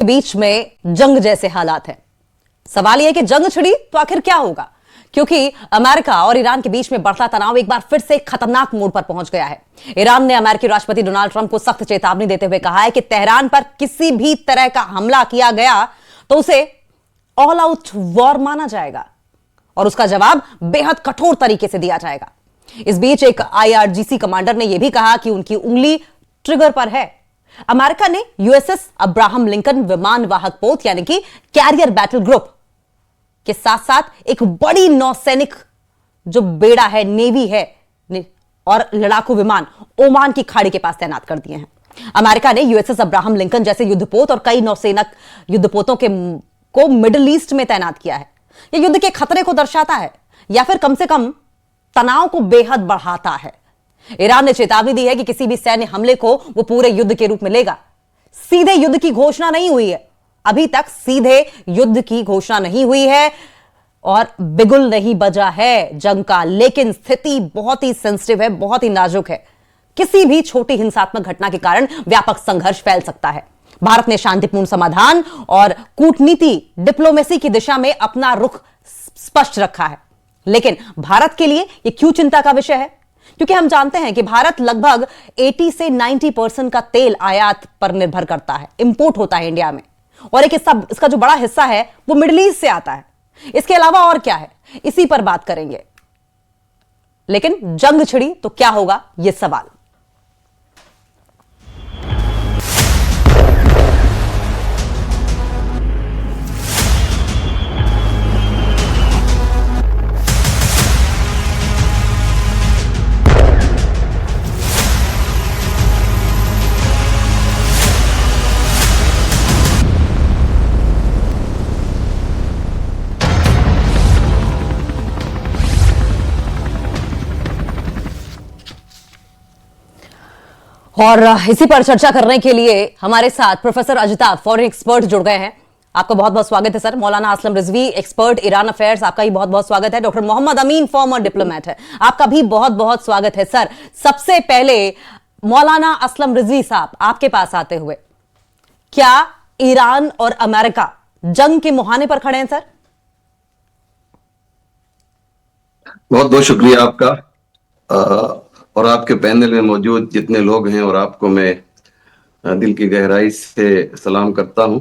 बीच में जंग जैसे हालात हैं। सवाल यह कि जंग छिड़ी तो आखिर क्या होगा, क्योंकि अमेरिका और ईरान के बीच में बढ़ता तनाव एक बार फिर से खतरनाक मोड़ पर पहुंच गया है। ईरान ने अमेरिकी राष्ट्रपति डोनाल्ड ट्रंप को सख्त चेतावनी देते हुए कहा है कि तेहरान पर किसी भी तरह का हमला किया गया तो उसे ऑल आउट वॉर माना जाएगा और उसका जवाब बेहद कठोर तरीके से दिया जाएगा। इस बीच एक आईआरजीसी कमांडर ने यह भी कहा कि उनकी उंगली ट्रिगर पर है। अमेरिका ने यूएसएस अब्राहम लिंकन विमान वाहक पोत यानी कि कैरियर बैटल ग्रुप के साथ साथ एक बड़ी नौसैनिक जो बेड़ा है, नेवी है और लड़ाकू विमान ओमान की खाड़ी के पास तैनात कर दिए हैं। अमेरिका ने यूएसएस अब्राहम लिंकन जैसे युद्धपोत और कई नौसेना युद्धपोतों को मिडिल ईस्ट में तैनात किया है। यह युद्ध के खतरे को दर्शाता है या फिर कम से कम तनाव को बेहद बढ़ाता है। ईरान ने चेतावनी दी है कि किसी भी सैन्य हमले को वो पूरे युद्ध के रूप में लेगा। सीधे युद्ध की घोषणा नहीं हुई है, अभी तक सीधे युद्ध की घोषणा नहीं हुई है और बिगुल नहीं बजा है जंग का, लेकिन स्थिति बहुत ही सेंसिटिव है, बहुत ही नाजुक है। किसी भी छोटी हिंसात्मक घटना के कारण व्यापक संघर्ष फैल सकता है। भारत ने शांतिपूर्ण समाधान और कूटनीति डिप्लोमेसी की दिशा में अपना रुख स्पष्ट रखा है, लेकिन भारत के लिए यह क्यों चिंता का विषय है? क्योंकि हम जानते हैं कि भारत लगभग 80 से 90% का तेल आयात पर निर्भर करता है, इंपोर्ट होता है इंडिया में, और एक इसका जो बड़ा हिस्सा है वो मिडिल ईस्ट से आता है। इसके अलावा और क्या है, इसी पर बात करेंगे। लेकिन जंग छिड़ी तो क्या होगा, यह सवाल। और इसी पर चर्चा करने के लिए हमारे साथ प्रोफेसर अजिताब, फॉरेन एक्सपर्ट, जुड़ गए हैं। आपका बहुत बहुत स्वागत है सर। मौलाना Aslam Rizvi, expert Iran affairs, आपका भी बहुत बहुत स्वागत है। डॉक्टर मोहम्मद अमीन, फॉर्मर डिप्लोमेट है, आपका भी बहुत बहुत स्वागत है सर। सबसे पहले मौलाना असलम रिजवी साहब, आपके पास आते हुए, क्या ईरान और अमेरिका जंग के मुहाने पर खड़े हैं सर? बहुत बहुत शुक्रिया आपका और आपके पैनल में मौजूद जितने लोग हैं, और आपको मैं दिल की गहराई से सलाम करता हूं।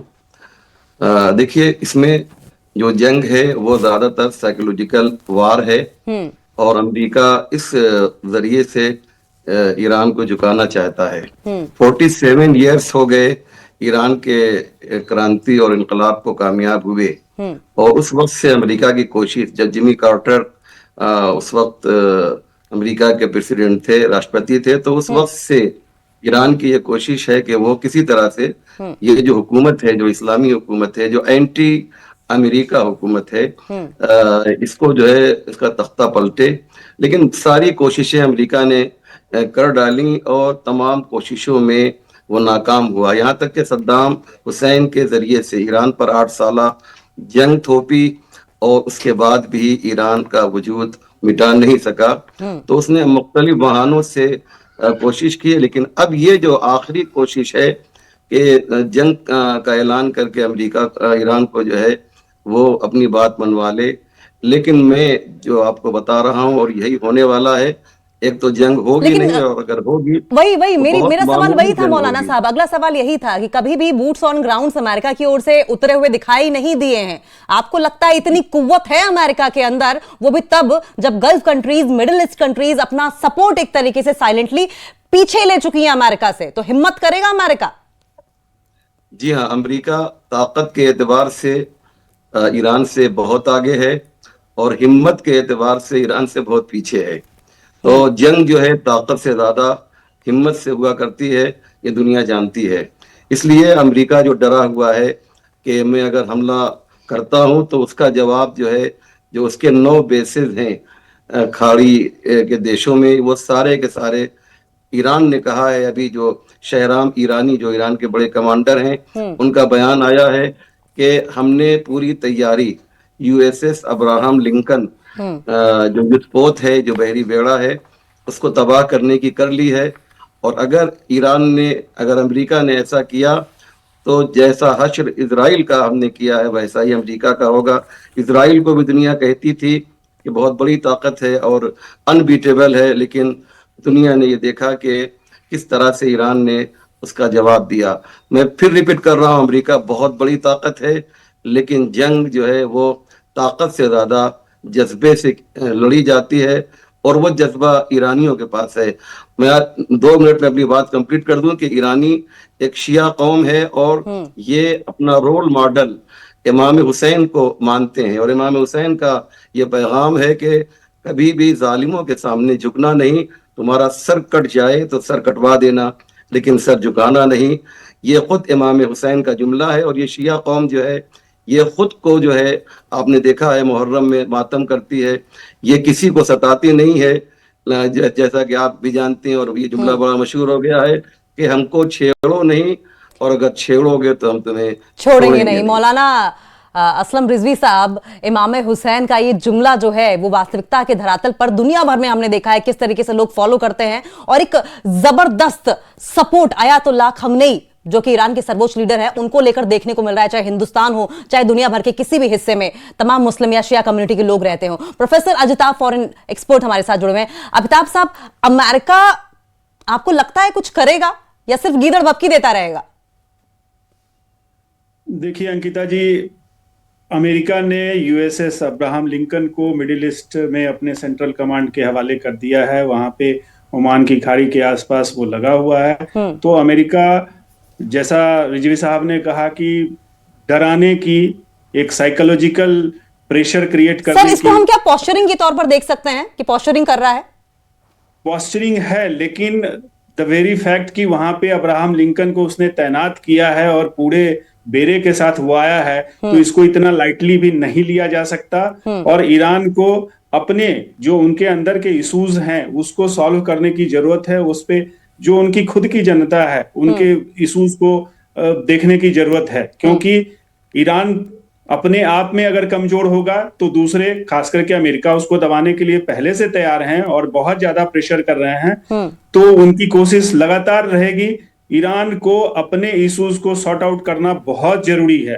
देखिए, इसमें जो जंग है वो ज्यादातर साइकोलॉजिकल वार है और अमेरिका इस जरिए से ईरान को झुकाना चाहता है। 47 इयर्स हो गए ईरान के क्रांति और इनकलाब को कामयाब हुए, और उस वक्त से अमेरिका की कोशिश, जब जिमी कार्टर उस वक्त अमेरिका के प्रेसिडेंट थे, राष्ट्रपति थे, तो उस वक्त से ईरान की ये कोशिश है कि वो किसी तरह से ये जो हुकूमत है, जो इस्लामी हुकूमत है, जो एंटी अमेरिका हुकूमत है, इसको जो है इसका तख्ता पलटे। लेकिन सारी कोशिशें अमेरिका ने कर डाली और तमाम कोशिशों में वो नाकाम हुआ। यहाँ तक कि सद्दाम हुसैन के जरिए से ईरान पर 8 साल जंग थोपी और उसके बाद भी ईरान का वजूद मिटा नहीं सका। तो उसने मुख्तलिफ बहानों से कोशिश की, लेकिन अब ये जो आखिरी कोशिश है कि जंग का ऐलान करके अमेरिका ईरान को जो है वो अपनी बात मनवा ले। लेकिन मैं जो आपको बता रहा हूँ, और यही होने वाला है, एक तो जंग होगी नहीं, और अगर होगी वही मेरा सवाल वही था मौलाना साहब। अगला सवाल यही था कि कभी भी बूट्स ऑन ग्राउंड अमेरिका की ओर से उतरे हुए दिखाई नहीं दिए हैं। आपको लगता है इतनी कुव्वत है अमेरिका के अंदर, वो भी तब जब gulf countries, middle east countries अपना सपोर्ट एक तरीके से साइलेंटली पीछे ले चुकी है अमेरिका से, तो हिम्मत करेगा अमेरिका? जी हाँ, अमेरिका ताकत के एतबार से ईरान से बहुत आगे है और हिम्मत के एतबार से ईरान से बहुत पीछे है। तो जंग जो है ताकत से ज्यादा हिम्मत से हुआ करती है, ये दुनिया जानती है। इसलिए अमेरिका जो डरा हुआ है कि मैं अगर हमला करता हूं तो उसका जवाब जो है, जो उसके 9 बेसेस हैं खाड़ी के देशों में, वो सारे के सारे ईरान ने कहा है। अभी जो शहराम ईरानी, जो ईरान के बड़े कमांडर हैं, उनका बयान आया है कि हमने पूरी तैयारी यूएसएस अब्राहम लिंकन जो युद्धपोत है, जो बहरी बेड़ा है, उसको तबाह करने की कर ली है। और अगर अमेरिका ने ऐसा किया तो जैसा हश्र इजराइल का हमने किया है वैसा ही अमेरिका का होगा। इजराइल को भी दुनिया कहती थी कि बहुत बड़ी ताकत है और अनबीटेबल है, लेकिन दुनिया ने ये देखा कि किस तरह से ईरान ने उसका जवाब दिया। मैं फिर रिपीट कर रहा हूँ, अमेरिका बहुत बड़ी ताकत है, लेकिन जंग जो है वो ताकत से ज्यादा जज्बे से लड़ी जाती है, और वो जज्बा ईरानियों के पास है। मैं 2 मिनट में अपनी बात कंप्लीट कर दूं कि ईरानी एक शिया कौम है और ये अपना रोल मॉडल इमाम हुसैन को मानते हैं, और इमाम हुसैन का ये पैगाम है कि कभी भी जालिमों के सामने झुकना नहीं, तुम्हारा सर कट जाए तो सर कटवा देना, लेकिन सर झुकाना नहीं। ये खुद इमाम हुसैन का जुमला है। और ये शिया कौम जो है ये खुद को जो है आपने देखा है मुहर्रम में मातम करती है, ये किसी को सताती नहीं है। जैसा कि आप भी जानते हैं, और ये जुमला बड़ा मशहूर हो गया है कि हमको छेड़ो नहीं, और अगर छेड़ोगे तो हम तुम्हें छोड़ेंगे नहीं। मौलाना असलम रिजवी साहब, इमाम हुसैन का ये जुमला जो है वो वास्तविकता के धरातल पर दुनिया भर में हमने देखा है किस तरीके से लोग फॉलो करते हैं, और एक जबरदस्त सपोर्ट आयतुल्लाह खamenei जो कि ईरान के सर्वोच्च लीडर है उनको लेकर देखने को मिल रहा है, चाहे हिंदुस्तान हो चाहे दुनिया भर के किसी भी हिस्से में तमाम मुस्लिम या शिया कम्युनिटी के लोग रहते हो। प्रोफेसर अजिताब, फॉरेन एक्सपर्ट हमारे साथ जुड़े हुए हैं। अमिताभ साहब, अमेरिका आपको लगता है कुछ करेगा या सिर्फ गीदड़ बपकी देता रहेगा? देखिए अंकिता जी, अमेरिका ने यूएसएस अब्राहम लिंकन को मिडिल ईस्ट में अपने सेंट्रल कमांड के हवाले कर दिया है। वहां पे ओमान की खाड़ी के आसपास वो लगा हुआ है। तो अमेरिका, जैसा रिजवी साहब ने कहा कि डराने की, एक साइकोलॉजिकल प्रेशर क्रिएट करने की। सर, इसको हम क्या पॉस्चरिंग के तौर पर देख सकते हैं कि पॉस्चरिंग कर रहा है? पॉस्चरिंग है, लेकिन द वेरी फैक्ट कि वहां पे अब्राहम लिंकन को उसने तैनात किया है और पूरे बेरे के साथ वो आया है, तो इसको इतना लाइटली भी नहीं लिया जा सकता। और ईरान को अपने जो उनके अंदर के इश्यूज हैं उसको सॉल्व करने की जरूरत है। उस पे जो उनकी खुद की जनता है उनके इश्यूज को देखने की जरूरत है, क्योंकि ईरान अपने आप में अगर कमजोर होगा तो दूसरे, खास करके अमेरिका, उसको दबाने के लिए पहले से तैयार हैं और बहुत ज्यादा प्रेशर कर रहे हैं। तो उनकी कोशिश लगातार रहेगी। ईरान को अपने इश्यूज को सॉर्ट आउट करना बहुत जरूरी है,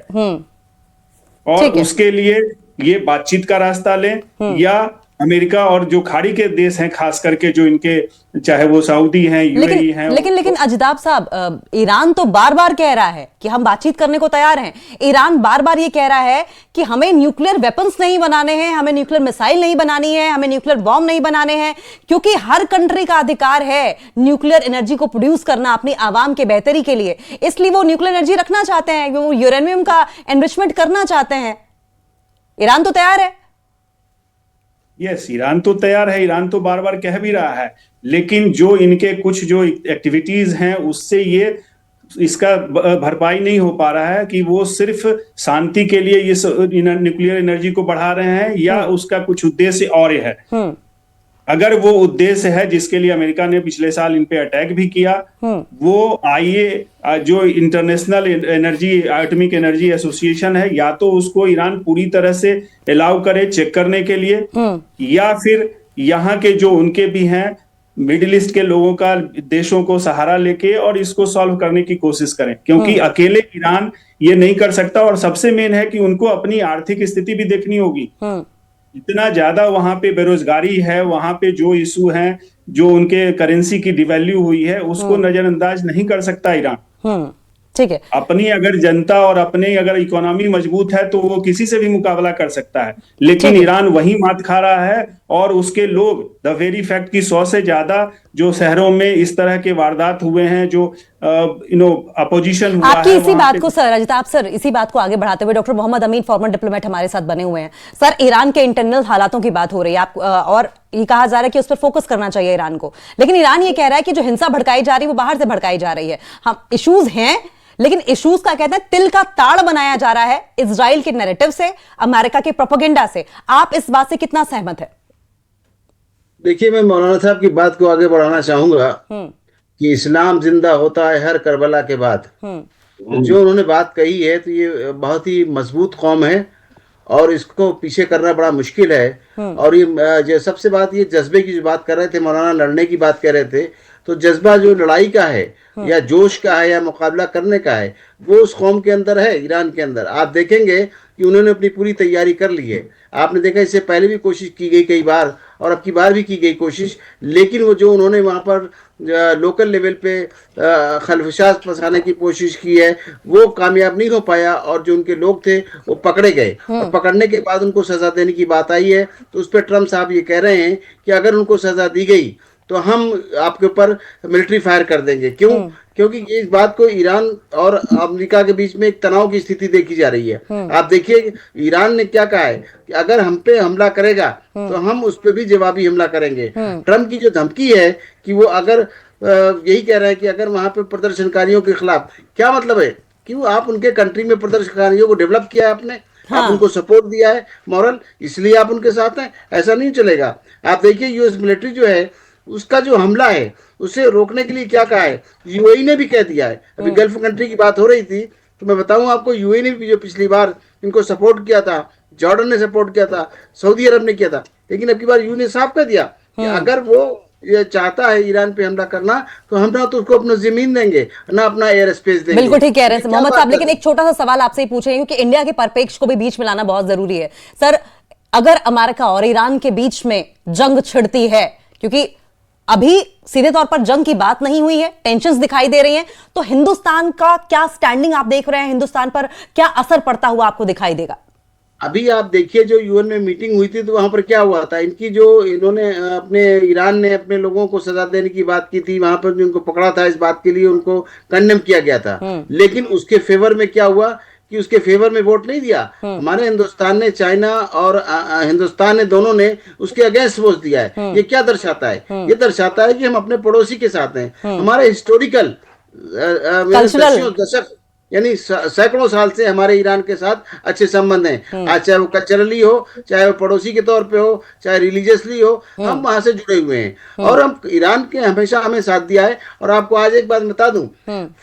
और उसके लिए ये बातचीत का रास्ता लें या अमेरिका और जो खाड़ी के देश हैं, खास करके जो इनके, चाहे वो सऊदी हैं, यूएई हैं। लेकिन अजिताब साहब, ईरान तो बार बार कह रहा है कि हम बातचीत करने को तैयार हैं। ईरान बार बार ये कह रहा है कि हमें न्यूक्लियर वेपन्स नहीं बनाने हैं, हमें न्यूक्लियर मिसाइल नहीं बनानी है, हमें न्यूक्लियर बॉम्ब नहीं बनाने हैं, क्योंकि हर कंट्री का अधिकार है न्यूक्लियर एनर्जी को प्रोड्यूस करना अपनी आवाम के बेहतरी के लिए। इसलिए वो न्यूक्लियर एनर्जी रखना चाहते हैं, वो यूरेनियम का एनरिचमेंट करना चाहते हैं। ईरान तो तैयार है। यस, ईरान तो तैयार है, ईरान तो बार बार कह भी रहा है, लेकिन जो इनके कुछ जो एक्टिविटीज हैं उससे ये इसका भरपाई नहीं हो पा रहा है कि वो सिर्फ शांति के लिए ये न्यूक्लियर एनर्जी को बढ़ा रहे हैं या उसका कुछ उद्देश्य और है। अगर वो उद्देश्य है जिसके लिए अमेरिका ने पिछले साल इन पे अटैक भी किया, वो जो international energy, atomic energy association है, या तो उसको ईरान पूरी तरह से अलाउ करे चेक करने के लिए, या फिर यहाँ के जो उनके भी हैं मिडिल ईस्ट के लोगों का, देशों को सहारा लेके और इसको सॉल्व करने की कोशिश करें, क्योंकि अकेले ईरान ये नहीं कर सकता। और सबसे मेन है कि उनको अपनी आर्थिक स्थिति भी देखनी होगी। इतना ज्यादा वहां पे बेरोजगारी है, वहां पे जो इशू है, जो उनके करेंसी की डिवैल्यू हुई है, उसको नजरअंदाज नहीं कर सकता ईरान। ठीक है, अपनी अगर जनता और अपने अगर इकोनॉमी मजबूत है तो वो किसी से भी मुकाबला कर सकता है, लेकिन ईरान वही मात खा रहा है। और उसके लोग, द वेरी फैक्ट की 100 से ज्यादा जो शहरों में इस तरह के वारदात हुए हैं, जो अपोजिशन हुआ आपकी है, इसी बात को सर, अजिताब सर, इसी बात को आगे बढ़ाते हुए डॉक्टर मोहम्मद अमीन, फॉर्मर डिप्लोमेट, हमारे साथ बने हुए हैं। सर, ईरान के इंटरनल हालातों की बात हो रही है, आप और ये कहा जा रहा है कि उस पर फोकस करना चाहिए ईरान को, लेकिन ईरान ये कह रहा है कि जो हिंसा भड़काई जा रही है वो बाहर से भड़काई जा रही है। हम इश्यूज हैं, लेकिन इश्यूज का कहते हैं तिल का ताड़ बनाया जा रहा है इजराइल के नैरेटिव से, अमेरिका के प्रोपेगेंडा से। आप इस बात से कितना सहमत है? देखिए, मैं मौलाना साहब की बात को आगे बढ़ाना चाहूंगा कि इस्लाम जिंदा होता है हर करबला के बाद। तो जो उन्होंने बात कही है, तो ये बहुत ही मजबूत कौम है और इसको पीछे करना बड़ा मुश्किल है। और ये जो सबसे बात, ये जज्बे की जो बात कर रहे थे मौलाना, लड़ने की बात कर रहे थे, तो जज्बा जो लड़ाई का है या जोश का है या मुकाबला करने का है, वो उस कौम के अंदर है, ईरान के अंदर। आप देखेंगे कि उन्होंने अपनी पूरी तैयारी कर ली है। आपने देखा इससे पहले भी कोशिश की गई कई बार, और अब की बार भी की गई कोशिश, लेकिन वो जो उन्होंने वहाँ पर लोकल लेवल पे खलफशात फंसाने की कोशिश की है, वो कामयाब नहीं हो पाया, और जो उनके लोग थे वो पकड़े गए, और पकड़ने के बाद उनको सजा देने की बात आई है। तो उस पर ट्रम्प साहब ये कह रहे हैं कि अगर उनको सजा दी गई तो हम आपके ऊपर मिलिट्री फायर कर देंगे। क्यों? क्योंकि इस बात को ईरान और अमेरिका के बीच में एक तनाव की स्थिति देखी जा रही है। आप देखिए ईरान ने क्या कहा है कि अगर हम पे हमला करेगा तो हम उस पर भी जवाबी हमला करेंगे। ट्रम्प की जो धमकी है कि वो अगर यही कह रहे हैं कि अगर वहां पे प्रदर्शनकारियों के खिलाफ, क्या मतलब है? क्यों आप उनके कंट्री में प्रदर्शनकारियों को डेवलप किया है आपने, आप उनको सपोर्ट दिया है मॉरल, इसलिए आप उनके साथ हैं? ऐसा नहीं चलेगा। आप देखिए यूएस मिलिट्री जो है उसका जो हमला है उसे रोकने के लिए क्या कहा है, यूएई ने भी कह दिया है। अभी गल्फ कंट्री की बात हो रही थी तो मैं बताऊं आपको, यूएई ने भी जो पिछली बार इनको सपोर्ट किया था, जॉर्डन ने सपोर्ट किया था, सऊदी अरब ने किया था, लेकिन अब की बार यूएई ने साफ कर दिया कि अगर वो ये चाहता है ईरान पे हमला करना तो हम ना तो उसको अपना जमीन देंगे ना अपना एयर स्पेस देंगे। बिल्कुल ठीक कह रहे हैं मोहम्मद साहब, लेकिन एक छोटा सा सवाल आपसे पूछे क्योंकि इंडिया के परिप्रेक्ष्य को भी बीच में लाना बहुत जरूरी है। सर, अगर अमेरिका और ईरान के बीच में जंग छिड़ती है, क्योंकि अभी सीधे तौर पर जंग की बात नहीं हुई है, टेंशन्स दिखाई दे रही हैं, तो हिंदुस्तान का क्या स्टैंडिंग आप देख रहे हैं? हिंदुस्तान पर क्या असर पड़ता हुआ आपको दिखाई देगा? अभी आप देखिए जो यूएन में मीटिंग हुई थी तो वहां पर क्या हुआ था, इनकी जो इन्होंने अपने ईरान ने अपने लोगों को सजा देने की बात की थी, वहां पर जो उनको पकड़ा था इस बात के लिए उनको कंडेम किया गया था। लेकिन उसके फेवर में क्या हुआ कि उसके फेवर में वोट नहीं दिया हमारे हिंदुस्तान ने, चाइना और हिंदुस्तान ने, दोनों ने उसके अगेंस्ट वोट दिया है। ये क्या दर्शाता है? ये दर्शाता है कि हम अपने पड़ोसी के साथ हैं। हमारे हिस्टोरिकल दशक यानी सैकड़ों साल से हमारे ईरान के साथ अच्छे संबंध हैं। आज चाहे वो कल्चरली हो, चाहे वो पड़ोसी के तौर पे हो, चाहे रिलीजियसली हो, हम वहां से जुड़े हुए हैं और हम ईरान के हमेशा हमें साथ दिया है। और आपको आज एक बात बता दूं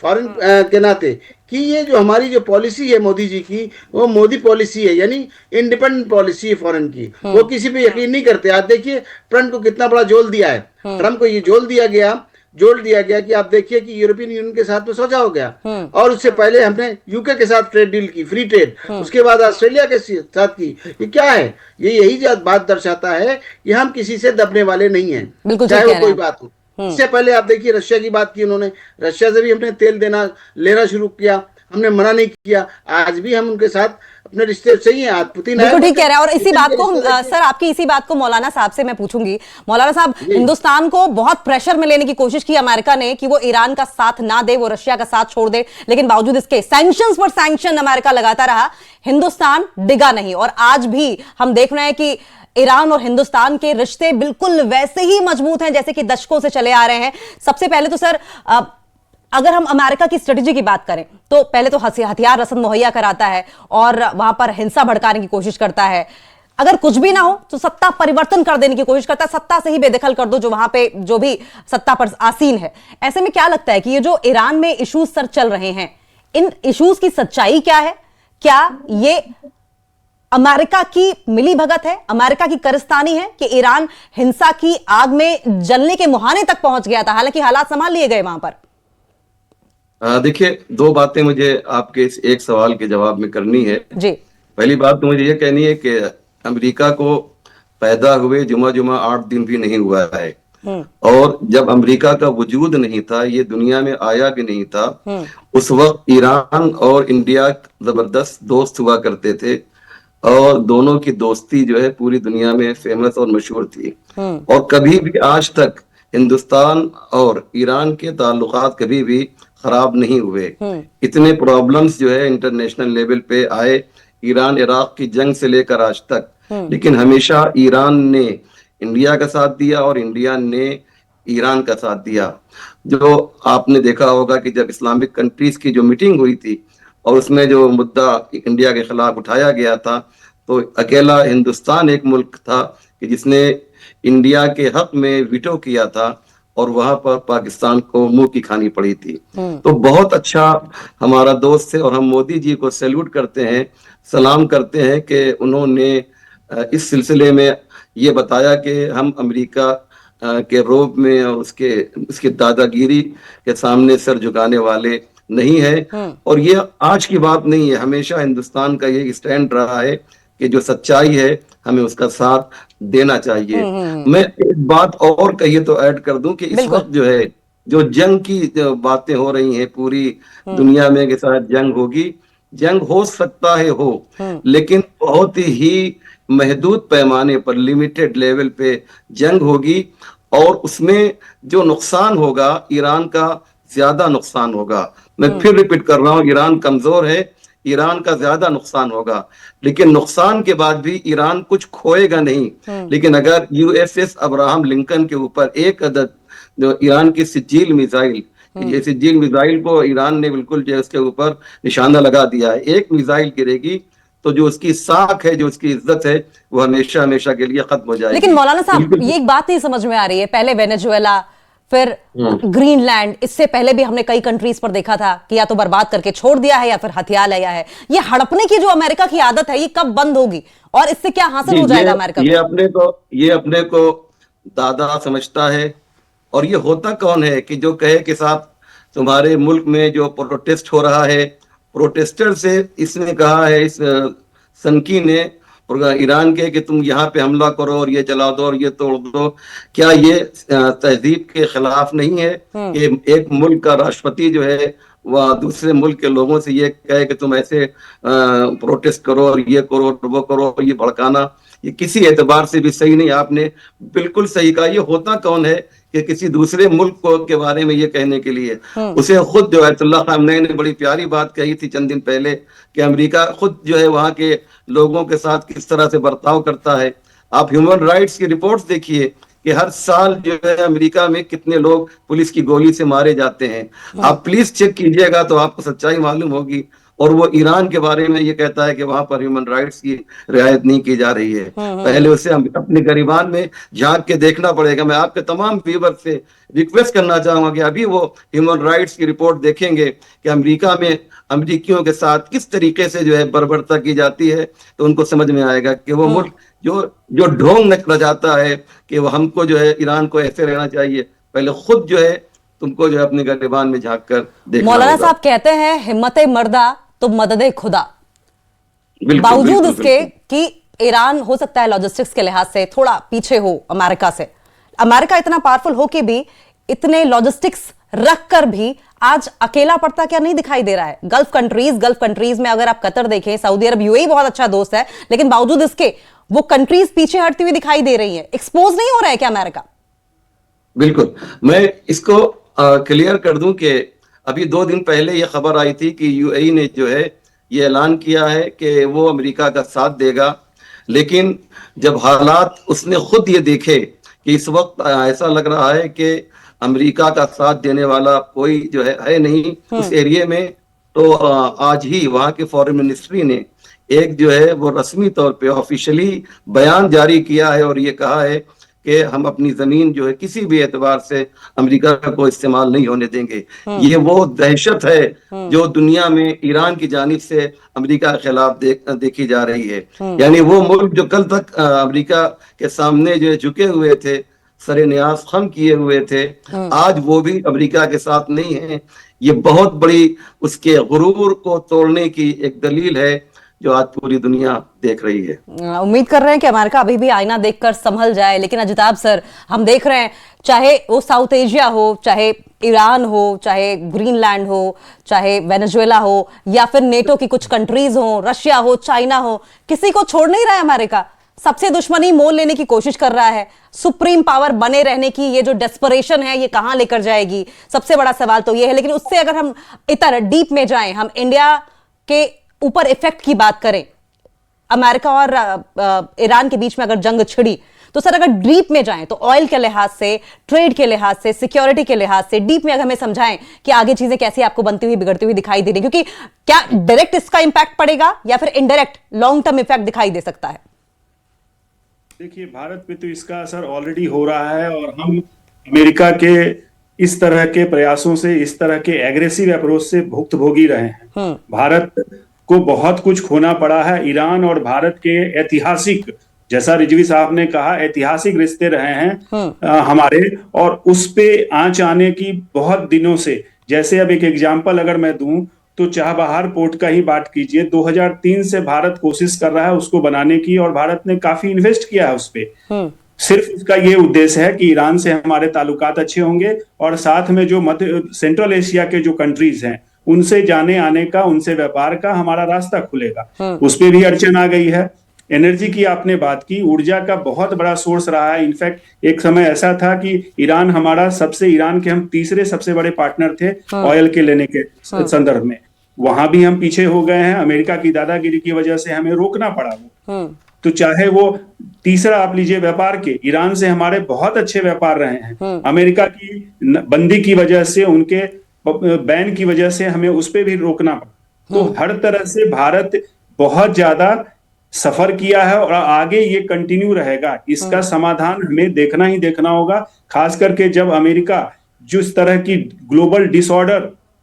फॉरेन के नाते कि ये जो हमारी जो पॉलिसी है मोदी जी की, वो मोदी पॉलिसी है, यानी इंडिपेंडेंट पॉलिसी है फॉरेन की। वो किसी पे यकीन नहीं करते। आज देखिए ट्रम्प को कितना बड़ा जोल दिया है। ट्रम्प को ये जोड़ दिया गया कि आप देखिए कि यूरोपियन यूनियन के साथ में सौदा हो गया, और उससे पहले हमने यूके के साथ ट्रेड डील की, फ्री ट्रेड, उसके बाद ऑस्ट्रेलिया के साथ की। ये क्या है? ये यही बात दर्शाता है कि हम किसी से दबने वाले नहीं हैं, चाहे वो कोई बात हो। इससे पहले आप देखिए रशिया की बात की उन्होंने, रशिया से भी हमने तेल लेना शुरू किया, हमने मना नहीं किया। आज भी हम उनके साथ अपने रिश्ते सही हैं। आज पुतिन बिल्कुल ठीक कह रहे हैं। और इसी बात को सर, आपकी इसी बात को मौलाना साहब से मैं पूछूंगी। मौलाना साहब, हिंदुस्तान को बहुत प्रेशर में लेने की कोशिश की अमेरिका ने कि वो ईरान का साथ ना दे, वो रशिया का साथ छोड़ दे, लेकिन बावजूद इसके सैंक्शंस पर सैंक्शन अमेरिका लगाता रहा, हिंदुस्तान डिगा नहीं। और आज भी हम देख रहे हैं कि ईरान और हिंदुस्तान के रिश्ते बिल्कुल वैसे ही मजबूत हैं जैसे कि दशकों से चले आ रहे हैं। सबसे पहले तो सर, अगर हम अमेरिका की स्ट्रेटेजी की बात करें तो पहले तो हथियार रसद मुहैया कराता है और वहां पर हिंसा भड़काने की कोशिश करता है। अगर कुछ भी ना हो तो सत्ता परिवर्तन कर देने की कोशिश करता है, सत्ता से ही बेदखल कर दो जो वहां पे जो भी सत्ता पर आसीन है। ऐसे में क्या लगता है कि ये जो ईरान में इश्यूज सर चल रहे हैं, इन इश्यूज की सच्चाई क्या है? क्या ये अमेरिका की मिली भगत है, अमेरिका की कारस्तानी है कि ईरान हिंसा की आग में जलने के मुहाने तक पहुंच गया था, हालांकि हालात संभाल लिए गए वहां पर? देखिए, दो बातें मुझे आपके इस एक सवाल के जवाब में करनी है जी। पहली बात तो मुझे ये कहनी है कि अमेरिका को पैदा हुए जुमा 8 दिन भी नहीं हुआ है, और जब अमेरिका का वजूद नहीं था, ये दुनिया में आया भी नहीं था, उस वक्त ईरान और इंडिया जबरदस्त दोस्त हुआ करते थे, और दोनों की दोस्ती जो है पूरी दुनिया में फेमस और मशहूर थी। और कभी भी आज तक हिंदुस्तान और ईरान के ताल्लुकात कभी भी खराब नहीं हुए। इतने प्रॉब्लम्स जो है इंटरनेशनल लेवल पे आए, ईरान इराक की जंग से लेकर आज तक, लेकिन हमेशा ईरान ने इंडिया का साथ दिया और इंडिया ने ईरान का साथ दिया। जो आपने देखा होगा कि जब इस्लामिक कंट्रीज की जो मीटिंग हुई थी और उसमें जो मुद्दा इंडिया के खिलाफ उठाया गया था, तो अकेला हिंदुस्तान एक मुल्क था कि जिसने इंडिया के हक में वीटो किया था, और वहां पर पाकिस्तान को मुंह की खानी पड़ी थी। तो बहुत अच्छा हमारा दोस्त है, और हम मोदी जी को सैल्यूट करते हैं, सलाम करते हैं कि उन्होंने इस सिलसिले में ये बताया कि हम अमेरिका के रोब में और उसके दादागिरी के सामने सर झुकाने वाले नहीं है। और ये आज की बात नहीं है, हमेशा हिंदुस्तान का ये स्टैंड रहा है कि जो सच्चाई है हमें उसका साथ देना चाहिए। मैं एक बात और कहिए तो ऐड कर दूं कि इस बिल्कुल। वक्त जो है, जो जंग की जो बातें हो रही हैं पूरी दुनिया में के साथ जंग होगी, जंग हो सकता है हो, लेकिन बहुत ही महदूद पैमाने पर, लिमिटेड लेवल पे जंग होगी। और उसमें जो नुकसान होगा ईरान का ज्यादा नुकसान होगा। मैं फिर रिपीट कर रहा हूं, ईरान कमजोर है, ईरान का ज्यादा नुकसान होगा, लेकिन नुकसान के बाद भी ईरान कुछ खोएगा नहीं। लेकिन अगर यूएसएस अब्राहम लिंकन के ऊपर एक अदद जो ईरान की सिज्जील मिसाइल, ये सिज्जील मिसाइल को ईरान ने बिल्कुल जो उसके ऊपर निशाना लगा दिया है, एक मिसाइल गिरेगी तो जो उसकी साख है, जो उसकी इज्जत है, वो हमेशा हमेशा के लिए खत्म हो जाएगी। लेकिन मौलाना साहब, ये एक बात नहीं समझ में आ रही है, पहले वेनेजुएला, फिर ग्रीनलैंड, इससे पहले भी हमने कई कंट्रीज पर देखा था कि या तो बर्बाद करके छोड़ दिया है या फिर हथियार लाया है। ये हड़पने की जो अमेरिका की आदत है, ये कब बंद होगी और इससे क्या हासिल हो जाएगा अमेरिका को? ये अपने को दादा समझता है। और ये होता कौन है कि जो कहे कि साहब तुम्हारे मुल्क में जो प्रोटेस्ट हो रहा है, प्रोटेस्टर से इसने कहा है, इस सनकी ने ईरान के कि तुम यहाँ पे हमला करो और ये जला दो और ये तोड़ दो। क्या ये तहजीब के खिलाफ नहीं है कि एक मुल्क का राष्ट्रपति जो है वह दूसरे मुल्क के लोगों से ये कहे कि तुम ऐसे प्रोटेस्ट करो और ये करो वो करो, ये भड़काना, ये किसी एतबार से भी सही नहीं। आपने बिल्कुल सही कहा। ये होता कौन है कि किसी दूसरे मुल्क को के बारे में ये कहने के लिए, उसे खुद जो आयतुल्लाह खामनई ने बड़ी प्यारी बात कही थी चंद दिन पहले कि अमेरिका खुद जो है वहां के लोगों के साथ किस तरह से बर्ताव करता है। आप ह्यूमन राइट्स की रिपोर्ट्स देखिए कि हर साल जो है अमेरिका में कितने लोग पुलिस की गोली से मारे जाते हैं। आप प्लीज चेक कीजिएगा तो आपको सच्चाई मालूम होगी। और वो ईरान के बारे में ये कहता है कि वहां पर ह्यूमन राइट्स की रियायत नहीं की जा रही है। पहले उसे अपने गरिबान में झांक के देखना पड़ेगा। मैं आपके तमाम व्यूअर से रिक्वेस्ट करना चाहूंगा कि अभी वो ह्यूमन राइट्स की रिपोर्ट देखेंगे कि अमेरिका में अमेरिकियों के साथ किस तरीके से जो है बर्बरता की जाती है, तो उनको समझ में आएगा कि वो मुल्क जो ढोंग रचाता है कि वो हमको जो है ईरान को ऐसे रहना चाहिए, पहले खुद जो है तुमको जो है अपने गरिबान में झांक कर देखना मौलाना होगा। साहब कहते हैं हिम्मत मर्दा तो मदद खुदा। बावजूद इसके कि ईरान हो सकता है लॉजिस्टिक्स के लिहाज से थोड़ा पीछे हो अमेरिका से, अमेरिका इतना पावरफुल हो के भी, इतने लॉजिस्टिक्स रख कर भी आज अकेला पड़ता क्या नहीं दिखाई दे रहा है। गल्फ कंट्रीज में अगर आप कतर देखें, सऊदी अरब, यूएई बहुत अच्छा दोस्त है, लेकिन बावजूद इसके वो कंट्रीज पीछे हटती हुई दिखाई दे रही है। एक्सपोज नहीं हो रहा है क्या अमेरिका? बिल्कुल, मैं इसको क्लियर कर दूं कि अभी 2 दिन पहले ये खबर आई थी कि यूएई ने जो है ये ऐलान किया है कि वो अमेरिका का साथ देगा। लेकिन जब हालात उसने खुद ये देखे कि इस वक्त ऐसा लग रहा है कि अमेरिका का साथ देने वाला कोई जो है नहीं उस एरिया में, तो आज ही वहां के फॉरेन मिनिस्ट्री ने एक जो है वो रस्मी तौर पे ऑफिशियली बयान जारी किया है और ये कहा है कि हम अपनी जमीन जो है किसी भी एतबार से अमेरिका को इस्तेमाल नहीं होने देंगे। ये वो दहशत है जो दुनिया में ईरान की जानिब से अमेरिका के खिलाफ देखी जा रही है। यानी वो मुल्क जो कल तक अमेरिका के सामने जो झुके हुए थे, सरे न्याज खम किए हुए थे, आज वो भी अमेरिका के साथ नहीं है। ये बहुत बड़ी उसके गुरूर को तोड़ने की एक दलील है जो आज पूरी दुनिया देख रही है। उम्मीद कर रहे हैं कि अमेरिका अभी भी आईना देखकर संभल जाए। लेकिन अजिताभ सर, हम देख रहे हैं चाहे वो साउथ एशिया हो, चाहे ईरान हो, चाहे ग्रीनलैंड हो, चाहे वेनेजुएला हो, या फिर नेटो की कुछ कंट्रीज हो, रशिया हो, चाइना हो, किसी को छोड़ नहीं रहा है अमेरिका। सबसे दुश्मनी मोल लेने की कोशिश कर रहा है। सुप्रीम पावर बने रहने की ये जो डेस्परेशन है, ये कहां लेकर जाएगी, सबसे बड़ा सवाल तो ये है। लेकिन उससे अगर हम इतना डीप में जाएं, हम इंडिया के ऊपर इफेक्ट की बात करें, अमेरिका और ईरान के बीच में अगर जंग छिड़ी, तो सर अगर डीप में जाएं तो ऑयल के लिहाज से, ट्रेड के लिहाज से, सिक्योरिटी के लिहाज से डीप में अगर हमें समझाएं कि आगे चीजें कैसी आपको बनती हुई बिगड़ती हुई दिखाई दे रही, क्योंकि क्या डायरेक्ट इसका इंपैक्ट पड़ेगा या फिर इनडायरेक्ट लॉन्ग टर्म इफेक्ट दिखाई दे सकता है? देखिए, भारत पे तो इसका असर ऑलरेडी हो रहा है और हम अमेरिका के इस तरह के प्रयासों से, इस तरह के एग्रेसिव अप्रोच से भुक्तभोगी रहे हैं। भारत को बहुत कुछ खोना पड़ा है। ईरान और भारत के ऐतिहासिक जैसा रिजवी साहब ने कहा, ऐतिहासिक रिश्ते रहे हैं हमारे, और उस पे आंच आने की बहुत दिनों से। जैसे अब एक एग्जांपल अगर मैं दूं तो चाबहार पोर्ट का ही बात कीजिए। 2003 से भारत कोशिश कर रहा है उसको बनाने की, और भारत ने काफी इन्वेस्ट किया है उस पे। सिर्फ उसका ये उद्देश्य है कि ईरान से हमारे ताल्लुकात अच्छे होंगे, और साथ में जो मध्य सेंट्रल एशिया के जो कंट्रीज हैं उनसे जाने आने का, उनसे व्यापार का हमारा रास्ता खुलेगा। उस पे भी अड़चन आ गई है। एनर्जी की आपने बात की, ऊर्जा का बहुत बड़ा सोर्स रहा है। इनफैक्ट एक समय ऐसा था कि ईरान ईरान के हम तीसरे सबसे बड़े पार्टनर थे ऑयल के लेने के संदर्भ में। वहां भी हम पीछे हो गए हैं, अमेरिका की दादागिरी की वजह से हमें रोकना पड़ा वो। तो चाहे वो तीसरा आप लीजिए व्यापार के, ईरान से हमारे बहुत अच्छे व्यापार रहे हैं। अमेरिका की बंदी की वजह से, उनके बैन की वजह से हमें उस पर भी रोकना पड़ा। तो हर तरह से भारत बहुत ज्यादा सफर किया है, और आगे ये कंटिन्यू रहेगा। इसका समाधान हमें देखना ही देखना होगा, खास करके जब अमेरिका जिस तरह की ग्लोबल डिसऑर्डर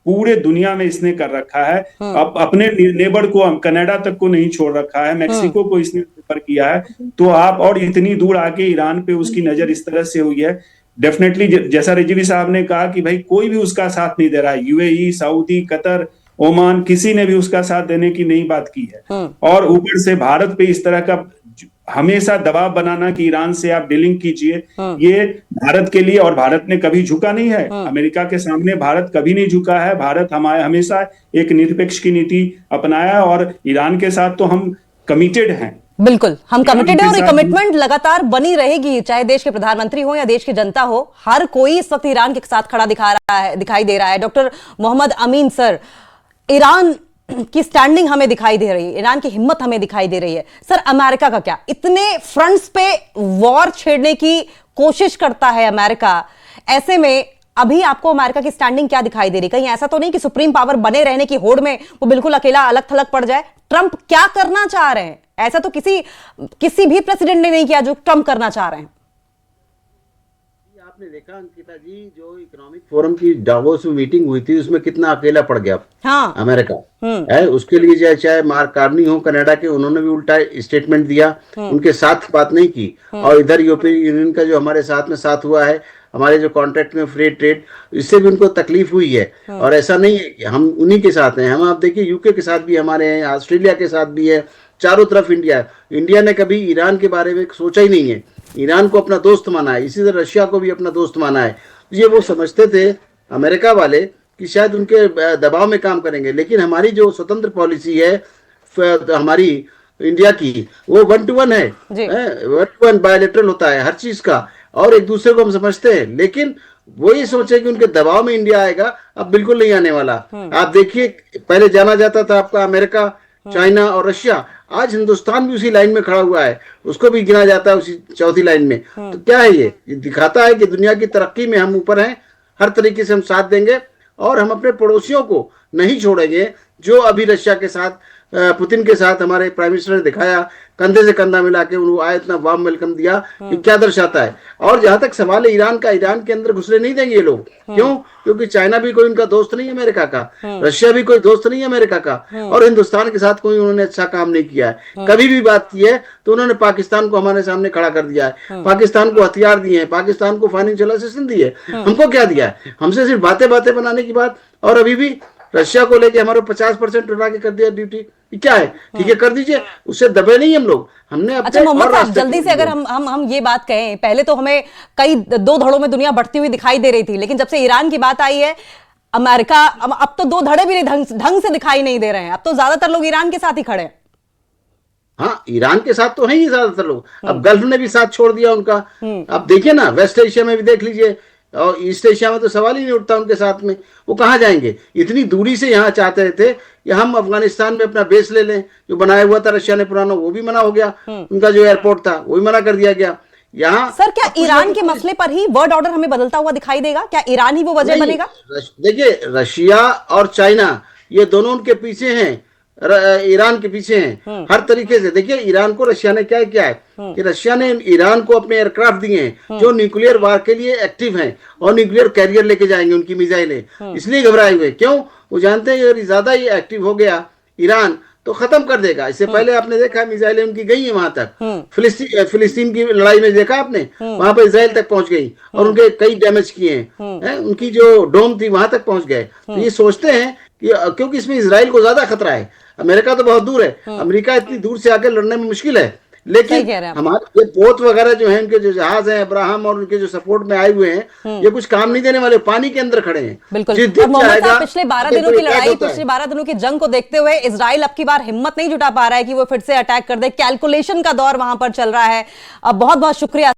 पूरे दुनिया में इसने कर रखा है, अब अपने नेबर को, कनाडा तक को नहीं छोड़ रखा है, मेक्सिको को इसने ऊपर किया है। तो आप और इतनी दूर आके ईरान पे उसकी नजर इस तरह से हुई है, डेफिनेटली जैसा रिजवी साहब ने कहा कि भाई कोई भी उसका साथ नहीं दे रहा है। यूएई, सऊदी, कतर, ओमान, किसी ने भी उसका साथ देने की नहीं बात की है। और ऊपर से भारत पे इस तरह का हमेशा दबाव बनाना कि ईरान से आप डीलिंग कीजिए, ये भारत के लिए, और भारत ने कभी झुका नहीं है अमेरिका के सामने। भारत कभी नहीं झुका है। भारत हमेशा एक निरपेक्ष की नीति अपनाया, और ईरान के साथ तो हम कमिटेड हैं। बिल्कुल, हम कमिटेड है, और ये कमिटमेंट लगातार बनी रहेगी, चाहे देश के प्रधानमंत्री हो या देश की जनता हो। हर कोई इस वक्त ईरान के साथ खड़ा दिखाई दे रहा है। डॉक्टर मोहम्मद अमीन सर, ईरान की स्टैंडिंग हमें दिखाई दे रही है, ईरान की हिम्मत हमें दिखाई दे रही है। सर, अमेरिका का क्या? इतने फ्रंट्स पे वॉर छेड़ने की कोशिश करता है अमेरिका, ऐसे में अभी आपको अमेरिका की स्टैंडिंग क्या दिखाई दे रही? कहीं ऐसा तो नहीं कि सुप्रीम पावर बने रहने की होड़ में वो बिल्कुल अकेला अलग थलग पड़ जाए? ट्रंप क्या करना चाह रहे हैं? ऐसा तो किसी भी प्रेसिडेंट ने नहीं किया जो ट्रंप करना चाह रहे हैं। आपने देखा अंकिता जी, जो इकोनॉमिक फोरम की डावोस में मीटिंग हुई थी, उसमें कितना अकेला पड़ गया अमेरिका है। उसके लिए चाहे मार्क कार्नी हो कनाडा के, उन्होंने भी उल्टा स्टेटमेंट दिया, उनके साथ बात नहीं की। और इधर यूरोपियन यूनियन का जो हमारे साथ हुआ है, हमारे जो कॉन्ट्रैक्ट में फ्री ट्रेड, इससे भी उनको तकलीफ हुई है। और ऐसा नहीं है कि हम उन्हीं के साथ हैं, हम आप देखिए यूके के साथ भी हमारे हैं, ऑस्ट्रेलिया के साथ भी है, चारों तरफ इंडिया ने कभी ईरान के बारे में सोचा ही नहीं है। ईरान को अपना दोस्त माना है, इसी तरह रशिया को भी अपना दोस्त माना है। ये वो समझते थे अमेरिका वाले कि शायद उनके दबाव में काम करेंगे, लेकिन हमारी जो स्वतंत्र पॉलिसी है हमारी इंडिया की, वो 1 to 1 है, 1 to 1 बायलैटरल होता है हर चीज का, और एक दूसरे को हम समझते हैं। लेकिन वो ये सोचे कि उनके दबाव में इंडिया आएगा, अब बिल्कुल नहीं आने वाला। आप देखिए, पहले जाना जाता था आपका अमेरिका, चाइना और रशिया, आज हिंदुस्तान भी उसी लाइन में खड़ा हुआ है, उसको भी गिना जाता है उसी चौथी लाइन में। तो क्या है ये दिखाता है कि दुनिया की तरक्की में हम ऊपर हैं, हर तरीके से हम साथ देंगे, और हम अपने पड़ोसियों को नहीं छोड़ेंगे। जो अभी रशिया के साथ, पुतिन के साथ हमारे प्राइम मिनिस्टर ने दिखाया, कंधे से कंधा मिला के उनको आए, इतना वार्म वेलकम दिया, कि क्या दर्शाता है। और जहां तक सवाल है ईरान का, ईरान के अंदर घुसने नहीं देंगे ये लोग। क्यों? क्योंकि चाइना भी कोई उनका दोस्त नहीं है अमेरिका का, रशिया भी कोई दोस्त नहीं है अमेरिका का, और हिंदुस्तान के साथ कोई उन्होंने अच्छा काम नहीं किया है। कभी भी बात की है तो उन्होंने पाकिस्तान को हमारे सामने खड़ा कर दिया है, पाकिस्तान को हथियार दिए हैं, पाकिस्तान को फाइनेंशियल असिस्टेंस दी है। हमको क्या दिया है? हमसे सिर्फ बातें बनाने की बात। और अभी भी रशिया को लेके हमारे 50% उड़ा के कर दिया ड्यूटी। क्या है? ठीक है, कर दीजिए, उससे दबे नहीं हम लोग। हमने अच्छा मोहम्मद साहब, जल्दी से अगर हम ये बात कहें, पहले तो हमें कई 2 धड़ों में दुनिया बढ़ती हुई दिखाई दे रही थी, लेकिन जब से ईरान की बात आई है, अमेरिका अब तो 2 धड़े भी ढंग से दिखाई नहीं दे रहे हैं। अब तो ज्यादातर लोग ईरान के साथ ही खड़े हैं। हाँ, ईरान के साथ तो है ही ज्यादातर लोग। अब गल्फ ने भी साथ छोड़ दिया उनका। अब देखिए ना, वेस्ट एशिया में भी देख लीजिए, और ईस्ट एशिया में तो सवाल ही नहीं उठता उनके साथ में। वो कहाँ जाएंगे? इतनी दूरी से यहाँ चाहते थे कि हम अफगानिस्तान में अपना बेस ले लें, जो बनाया हुआ था रशिया ने पुराना, वो भी मना हो गया। उनका जो एयरपोर्ट था वो भी मना कर दिया गया। यहाँ सर, क्या ईरान के मसले पर ही वर्ल्ड ऑर्डर हमें बदलता हुआ दिखाई देगा? क्या ईरान ही वो वजह बनेगा? देखिए, रशिया और चाइना ये दोनों उनके पीछे हैं, ईरान के पीछे हैं हर तरीके से। देखिए, ईरान को रशिया ने क्या किया है कि रशिया ने ईरान को अपने एयरक्राफ्ट दिए हैं जो न्यूक्लियर वार के लिए एक्टिव हैं, और न्यूक्लियर कैरियर लेके जाएंगे उनकी मिसाइलें। इसलिए घबराए हुए। क्यों? वो जानते हैं अगर ज्यादा ये एक्टिव हो गया ईरान, तो खत्म कर देगा। इससे पहले आपने देखा मिसाइलें उनकी गई है वहां तक, फिलिस्तीन की लड़ाई में देखा आपने, वहां पर इसराइल तक पहुंच गई और उनके कई डैमेज किए हैं, उनकी जो डोम थी वहां तक पहुंच गए। तो ये सोचते हैं कि क्योंकि इसमें इसराइल को ज्यादा खतरा है, अमेरिका तो बहुत दूर है, अमेरिका इतनी दूर से आकर लड़ने में मुश्किल है, लेकिन हमारे ये पोत वगैरह जो है, उनके जो जहाज हैं अब्राहम और उनके जो सपोर्ट में आए हुए हैं, ये कुछ काम नहीं देने वाले, पानी के अंदर खड़े हैं। बिल्कुल। मोहम्मद साहब, पिछले 12 दिनों की लड़ाई, पिछले 12 दिनों की जंग को देखते हुए इजराइल अब की बार हिम्मत नहीं जुटा पा रहा है कि वो फिर से अटैक कर दे, कैलकुलेशन का दौर वहां पर चल रहा है। बहुत बहुत शुक्रिया।